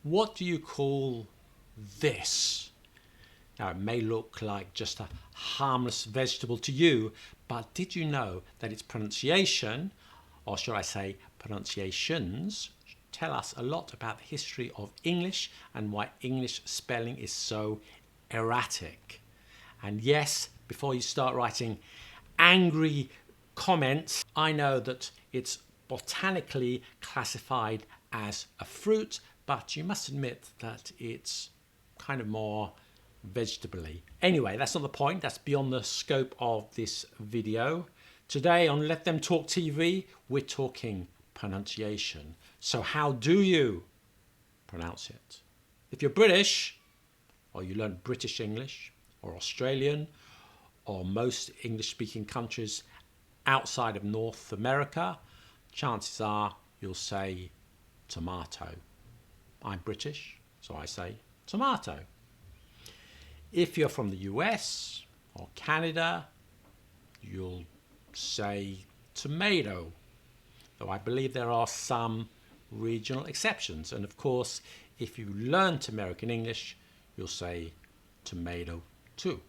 What do you call this? Now, it may look like just a harmless vegetable to you, but did you know that its pronunciation, or should I say pronunciations, tell us a lot about the history of English and why English spelling is so erratic? And yes, before you start writing angry comments, I know that it's botanically classified as a fruit, but you must admit that it's kind of more vegetable-y. Anyway, that's not the point. That's beyond the scope of this video. Today on Let Them Talk TV, we're talking pronunciation. So how do you pronounce it? If you're British, or you learn British English, or Australian, or most English-speaking countries outside of North America, chances are you'll say tomato. I'm British, so I say tomato. If you're from the US or Canada, you'll say tomato, though I believe there are some regional exceptions. And of course, if you learnt American English, you'll say tomato too.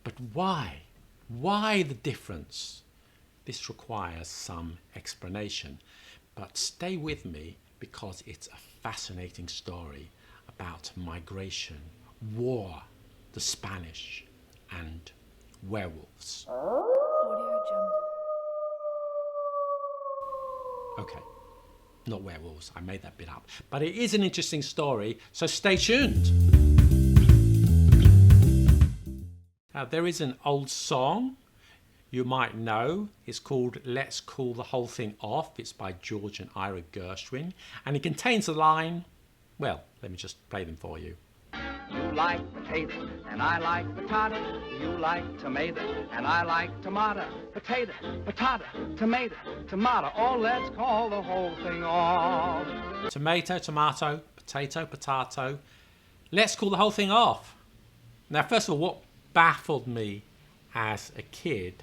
But why? Why the difference? This requires some explanation, but stay with me because it's a fascinating story about migration, war, the Spanish, and werewolves. Okay, not werewolves, I made that bit up, but it is an interesting story, so stay tuned. Now, there is an old song you might know. It's called Let's Call the Whole Thing Off. It's by George and Ira Gershwin, and it contains the line, well, let me just play them for you. You like potato, and I like potato. You like tomato, and I like tomato. Potato, potato, tomato, tomato. Oh, let's call the whole thing off. Tomato, tomato, potato, potato. Let's call the whole thing off. Now, first of all, what baffled me as a kid,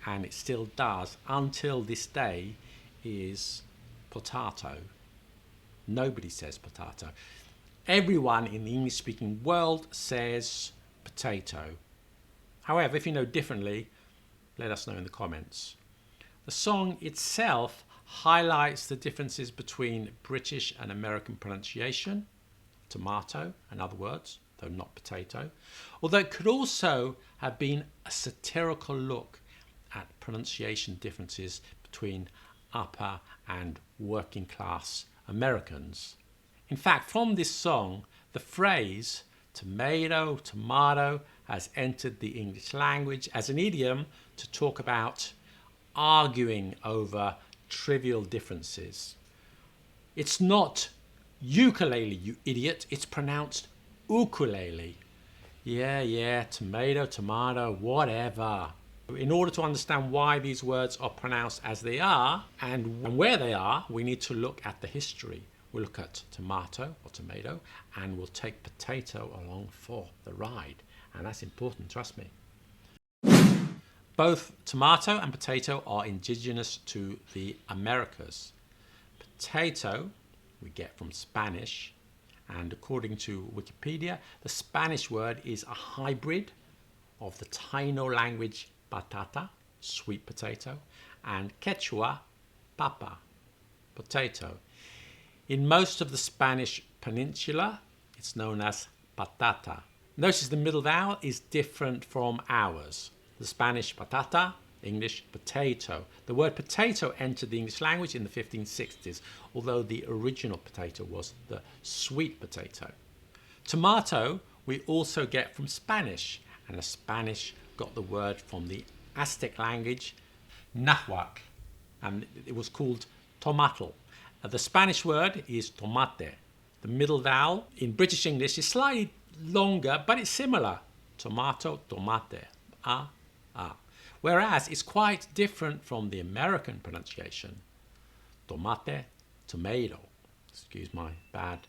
and it still does until this day, is potato. Nobody says potato. Everyone in the English-speaking world says potato. However, if you know differently, let us know in the comments. The song itself highlights the differences between British and American pronunciation, tomato and other words, though not potato, although it could also have been a satirical look at pronunciation differences between upper and working class Americans. In fact, from this song, the phrase tomato, tomato has entered the English language as an idiom to talk about arguing over trivial differences. It's not ukulele, you idiot, it's pronounced ukulele. Yeah, tomato, tomato, whatever. In order to understand why these words are pronounced as they are and where they are, we need to look at the history. We'll look at tomato or tomato, and we'll take potato along for the ride. And that's important, trust me. Both tomato and potato are indigenous to the Americas. Potato we get from Spanish, and according to Wikipedia, the Spanish word is a hybrid of the Taino language patata, sweet potato, and Quechua, papa, potato. In most of the Spanish peninsula, it's known as patata. Notice the middle vowel is different from ours. The Spanish patata, English potato. The word potato entered the English language in the 1560s, although the original potato was the sweet potato. Tomato we also get from Spanish, and the Spanish got the word from the Aztec language, Nahuatl, and it was called tomato. The Spanish word is tomate. The middle vowel in British English is slightly longer, but it's similar. Tomato, tomate, ah. Whereas it's quite different from the American pronunciation. Tomate, tomato. Excuse my bad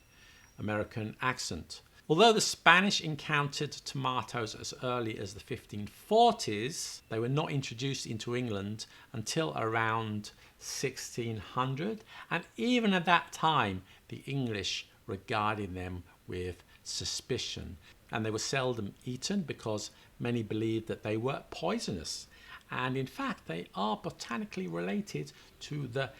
American accent. Although the Spanish encountered tomatoes as early as the 1540s, they were not introduced into England until around 1600, and even at that time the English regarding them with suspicion, and they were seldom eaten because many believed that they were poisonous. And in fact, they are botanically related to the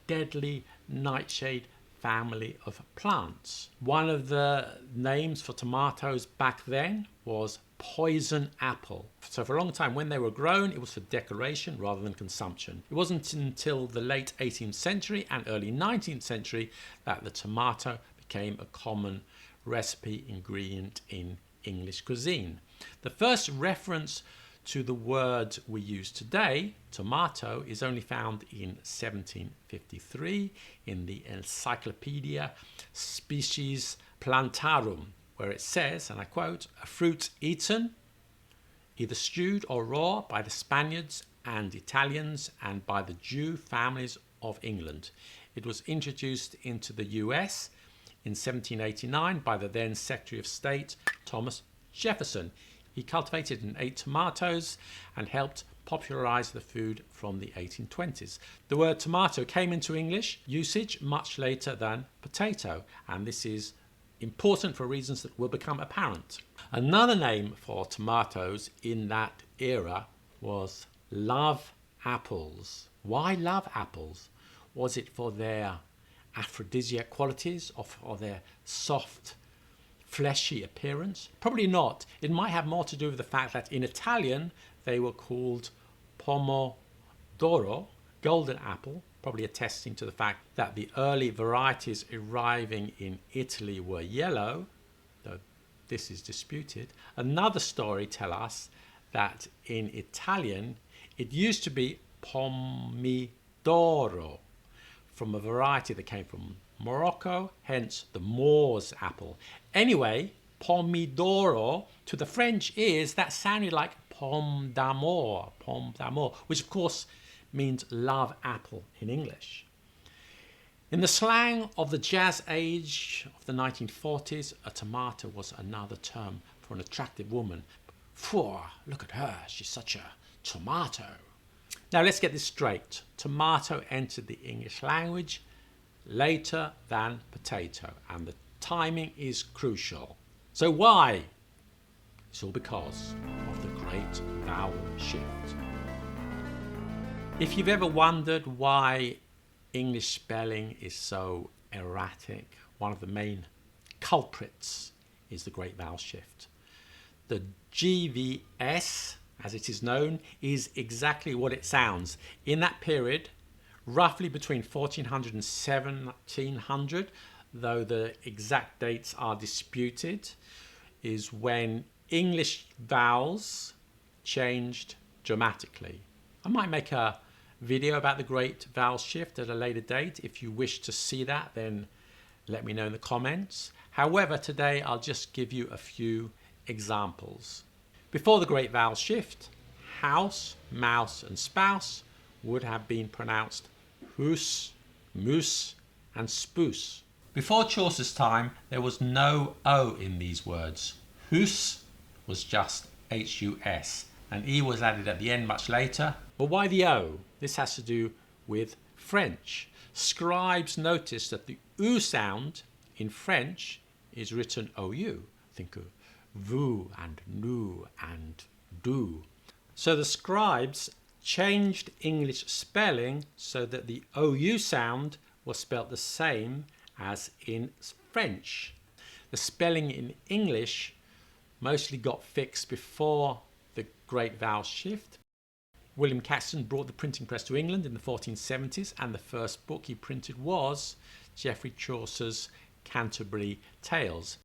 deadly nightshade family of plants. One of the names for tomatoes back then was poison apple. So for a long time, when they were grown, it was for decoration rather than consumption. It wasn't until the late 18th century and early 19th century that the tomato became a common recipe ingredient in English cuisine. The first reference to the word we use today, tomato, is only found in 1753 in the Encyclopedia Species Plantarum, where it says, and I quote, "A fruit eaten, either stewed or raw, by the Spaniards and Italians and by the Jew families of England. It was introduced into the US in 1789 by the then Secretary of State, Thomas Jefferson. He cultivated and ate tomatoes and helped popularize the food from the 1820s. The word tomato came into English usage much later than potato, and this is important for reasons that will become apparent." Another name for tomatoes in that era was love apples. Why love apples? Was it for their aphrodisiac qualities or for their soft, fleshy appearance? Probably not. It might have more to do with the fact that in Italian they were called pomodoro, golden apple, probably attesting to the fact that the early varieties arriving in Italy were yellow, though this is disputed. Another story tells us that in Italian it used to be pomidoro, from a variety that came from Morocco, hence the Moor's apple. Anyway, pomidoro to the French that sounded like pomme d'amour, which of course means love apple in English. In the slang of the jazz age of the 1940s, a tomato was another term for an attractive woman. Phew, look at her, she's such a tomato. Now let's get this straight. Tomato entered the English language later than potato, and the timing is crucial. So why? It's all because of the Great Vowel Shift. If you've ever wondered why English spelling is so erratic, one of the main culprits is the Great Vowel Shift. The GVS, as it is known, is exactly what it sounds. In that period, roughly between 1400 and 1700, though the exact dates are disputed, is when English vowels changed dramatically. I might make a video about the Great Vowel Shift at a later date. If you wish to see that, then let me know in the comments. However, today I'll just give you a few examples. Before the Great Vowel Shift, house, mouse and spouse would have been pronounced hoose, moose and spoose. Before Chaucer's time, there was no O in these words. Hoose was just H-U-S, and E was added at the end much later. But why the O? This has to do with French. Scribes noticed that the U sound in French is written OU. Think of vous and nous and do. So the scribes changed English spelling so that the OU sound was spelt the same as in French. The spelling in English mostly got fixed before the Great Vowel Shift. William Caxton brought the printing press to England in the 1470s, and the first book he printed was Geoffrey Chaucer's Canterbury Tales.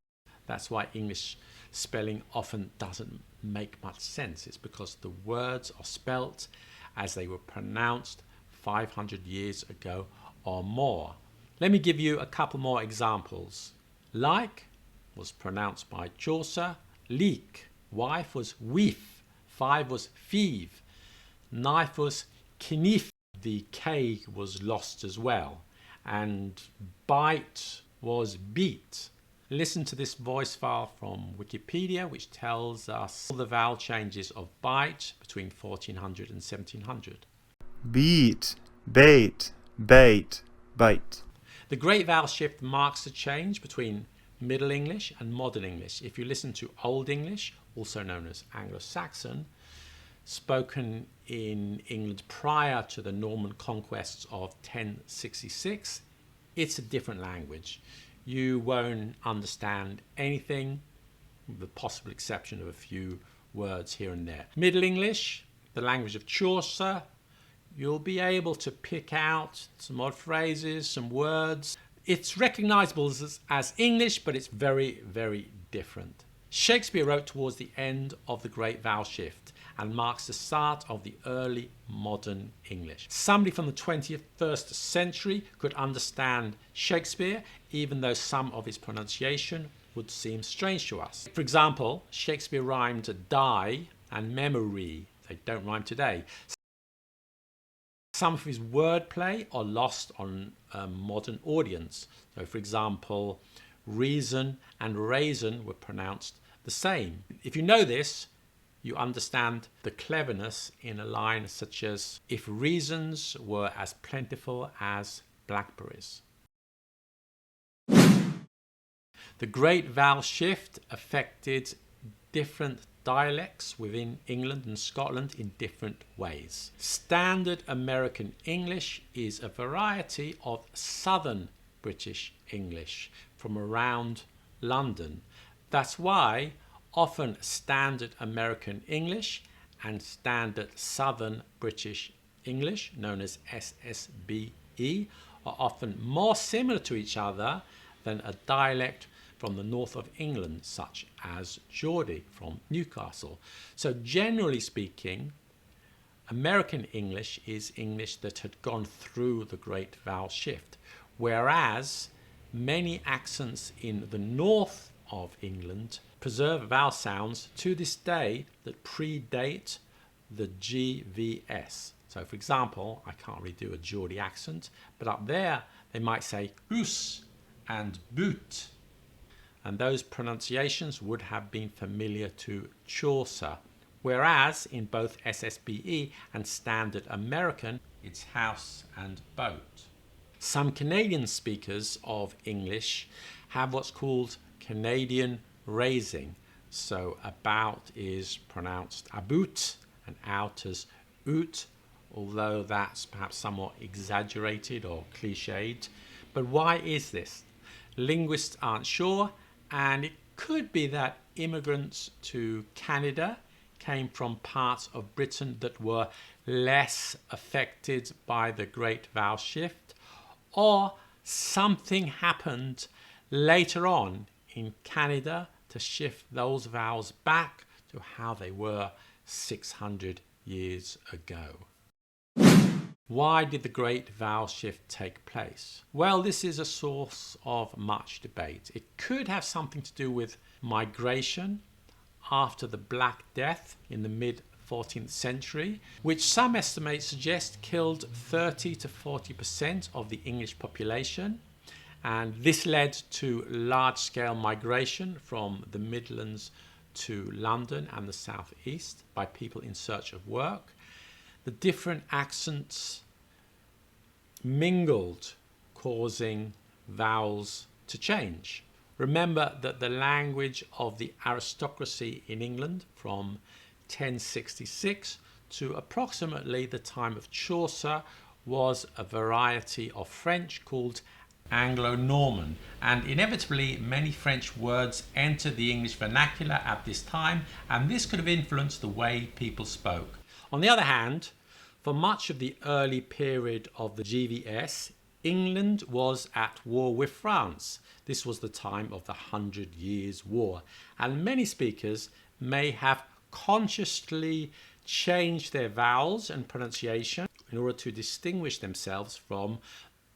That's why English spelling often doesn't make much sense. It's because the words are spelt as they were pronounced 500 years ago or more. Let me give you a couple more examples. Like was pronounced by Chaucer. Leek. Wife was weef. Five was five. Knife was kinif. The K was lost as well. And bite was beat. Listen to this voice file from Wikipedia, which tells us all the vowel changes of bite between 1400 and 1700. Beat, bait, bait, bite. The Great Vowel Shift marks the change between Middle English and Modern English. If you listen to Old English, also known as Anglo-Saxon, spoken in England prior to the Norman conquests of 1066, it's a different language. You won't understand anything, with the possible exception of a few words here and there. Middle English, the language of Chaucer, you'll be able to pick out some odd phrases, some words. It's recognizable as English, but it's very, very different. Shakespeare wrote towards the end of the Great Vowel Shift and marks the start of the early modern English. Somebody from the 21st century could understand Shakespeare, even though some of his pronunciation would seem strange to us. For example, Shakespeare rhymed die and memory. They don't rhyme today. Some of his wordplay are lost on a modern audience. So, for example, reason and raisin were pronounced the same. If you know this, you understand the cleverness in a line such as, if reasons were as plentiful as blackberries. The Great Vowel Shift affected different dialects within England and Scotland in different ways. Standard American English is a variety of Southern British English from around London. That's why often Standard American English and Standard Southern British English, known as SSBE, are often more similar to each other than a dialect from the north of England, such as Geordie from Newcastle. So generally speaking, American English is English that had gone through the Great Vowel Shift, whereas many accents in the north of England preserve vowel sounds to this day that predate the GVS. So for example, I can't really do a Geordie accent, but up there they might say oos and boot. And those pronunciations would have been familiar to Chaucer. Whereas in both SSBE and Standard American, it's house and boat. Some Canadian speakers of English have what's called Canadian raising. So about is pronounced aboot and out as oot, although that's perhaps somewhat exaggerated or cliched. But why is this? Linguists aren't sure, and it could be that immigrants to Canada came from parts of Britain that were less affected by the Great Vowel Shift, or something happened later on in Canada to shift those vowels back to how they were 600 years ago. Why did the Great Vowel Shift take place? Well, this is a source of much debate. It could have something to do with migration after the Black Death in the mid-14th century, which some estimates suggest killed 30 to 40% of the English population. And this led to large-scale migration from the Midlands to London and the South East by people in search of work. The different accents mingled, causing vowels to change. Remember that the language of the aristocracy in England from 1066 to approximately the time of Chaucer was a variety of French called Anglo-Norman, and inevitably many French words entered the English vernacular at this time, and this could have influenced the way people spoke. On the other hand, for much of the early period of the GVS, England was at war with France. This was the time of the 100 Years' War, and many speakers may have consciously changed their vowels and pronunciation in order to distinguish themselves from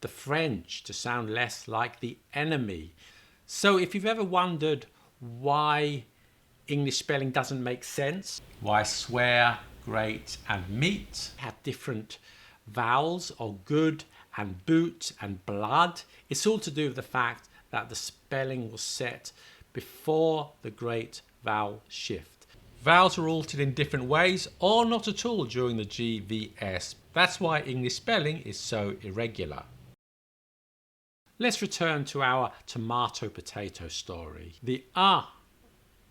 the French, to sound less like the enemy. So if you've ever wondered why English spelling doesn't make sense, why swear, great and meat have different vowels, or good and boot and blood, it's all to do with the fact that the spelling was set before the Great Vowel Shift. Vowels are altered in different ways or not at all during the GVS. That's why English spelling is so irregular. Let's return to our tomato potato story. The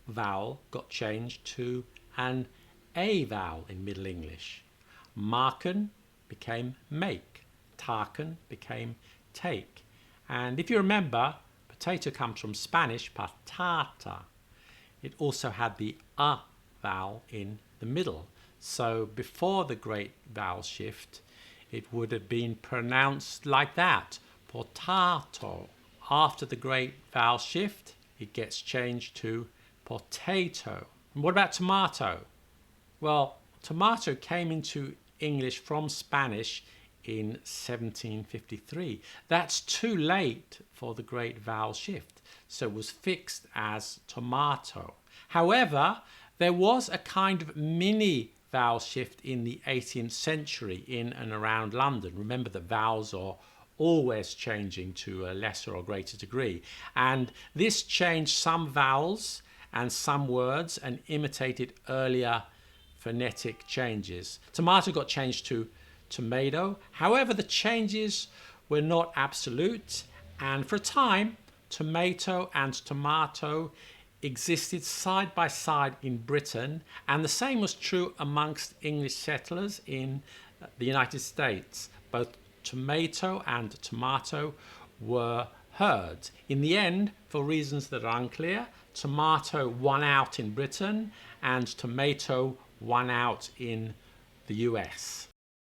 vowel got changed to an A vowel in Middle English. Marken became make. Taken became take. And if you remember, potato comes from Spanish patata. It also had the vowel in the middle. So before the Great Vowel Shift, it would have been pronounced like that, potato. After the Great Vowel Shift, it gets changed to potato. And what about tomato? Well, tomato came into English from Spanish in 1753. That's too late for the Great Vowel Shift, so it was fixed as tomato. However, there was a kind of mini vowel shift in the 18th century in and around London. Remember that vowels are always changing to a lesser or greater degree, and this changed some vowels and some words and imitated earlier phonetic changes. Tomato got changed to tomato. However, the changes were not absolute, and for a time tomato and tomato existed side by side in Britain, and the same was true amongst English settlers in the United States. Both tomato and tomato were heard. In the end, for reasons that are unclear, tomato won out in Britain and tomato won out in the US.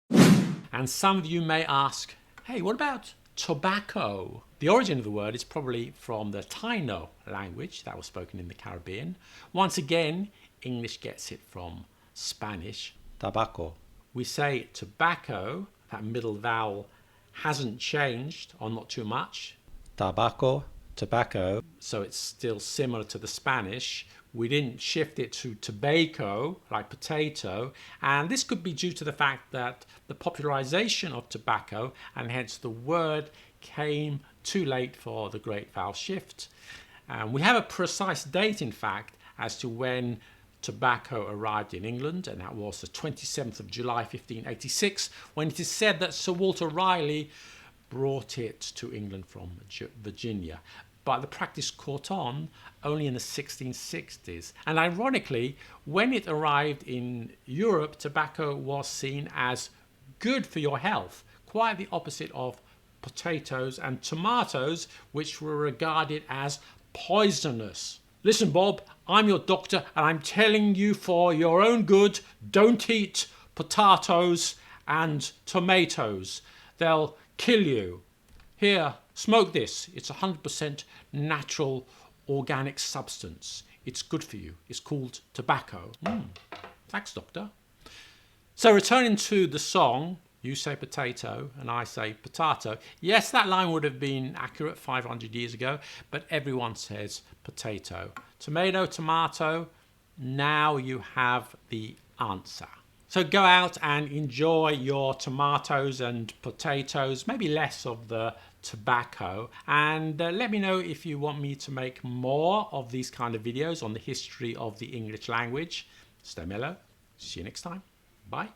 And some of you may ask, hey, what about tobacco? The origin of the word is probably from the Taino language that was spoken in the Caribbean. Once again, English gets it from Spanish, tabaco. We say tobacco, that middle vowel hasn't changed, or not too much. Tabaco, tobacco. So it's still similar to the Spanish. We didn't shift it to tobacco, like potato, and this could be due to the fact that the popularization of tobacco, and hence the word, came too late for the Great Vowel Shift. We have a precise date, in fact, as to when tobacco arrived in England, and that was the 27th of July 1586, when it is said that Sir Walter Raleigh brought it to England from Virginia. But the practice caught on only in the 1660s. And ironically, when it arrived in Europe, tobacco was seen as good for your health, quite the opposite of potatoes and tomatoes, which were regarded as poisonous. Listen, Bob, I'm your doctor, and I'm telling you for your own good, don't eat potatoes and tomatoes. They'll kill you. Here, smoke this. It's 100% natural organic substance. It's good for you. It's called tobacco. Thanks, doctor. So returning to the song, you say potato and I say potato. Yes, that line would have been accurate 500 years ago, but everyone says potato. Tomato, tomato, now you have the answer. So go out and enjoy your tomatoes and potatoes, maybe less of the tobacco, and let me know if you want me to make more of these kind of videos on the history of the English language. Stay mellow. See you next time. Bye.